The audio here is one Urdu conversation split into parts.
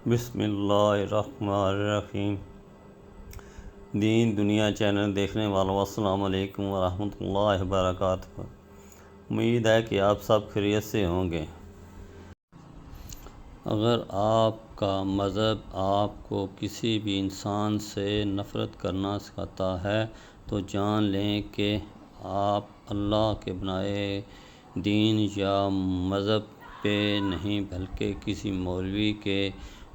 بسم اللہ الرحمن الرحیم۔ دین دنیا چینل دیکھنے والوں السلام علیکم ورحمۃ اللہ وبرکاتہ۔ امید ہے کہ آپ سب خیریت سے ہوں گے۔ اگر آپ کا مذہب آپ کو کسی بھی انسان سے نفرت کرنا سکھاتا ہے تو جان لیں کہ آپ اللہ کے بنائے دین یا مذہب پہ نہیں بلکہ کسی مولوی کے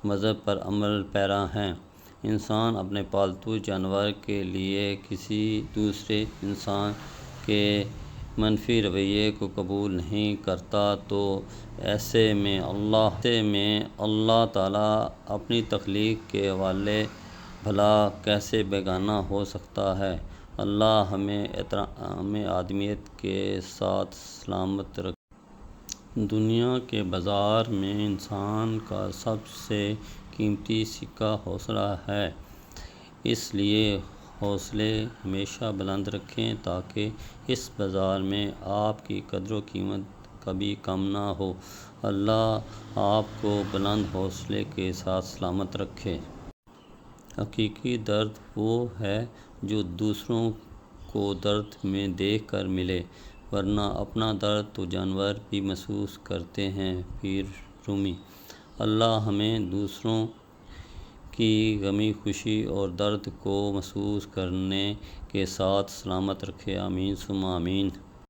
مذہب پر عمل پیرا ہیں۔ انسان اپنے پالتو جانور کے لیے کسی دوسرے انسان کے منفی رویے کو قبول نہیں کرتا تو ایسے میں اللہ تعالیٰ اپنی تخلیق کے حوالے بھلا کیسے بیگانہ ہو سکتا ہے۔ اللہ ہمیں احترام آدمیت کے ساتھ سلامت رکھے۔ دنیا کے بازار میں انسان کا سب سے قیمتی سکہ حوصلہ ہے، اس لیے حوصلے ہمیشہ بلند رکھیں تاکہ اس بازار میں آپ کی قدر و قیمت کبھی کم نہ ہو۔ اللہ آپ کو بلند حوصلے کے ساتھ سلامت رکھے۔ حقیقی درد وہ ہے جو دوسروں کو درد میں دیکھ کر ملے، ورنہ اپنا درد تو جانور بھی محسوس کرتے ہیں۔ پیر رومی۔ اللہ ہمیں دوسروں کی غمی خوشی اور درد کو محسوس کرنے کے ساتھ سلامت رکھے۔ آمین ثم آمین۔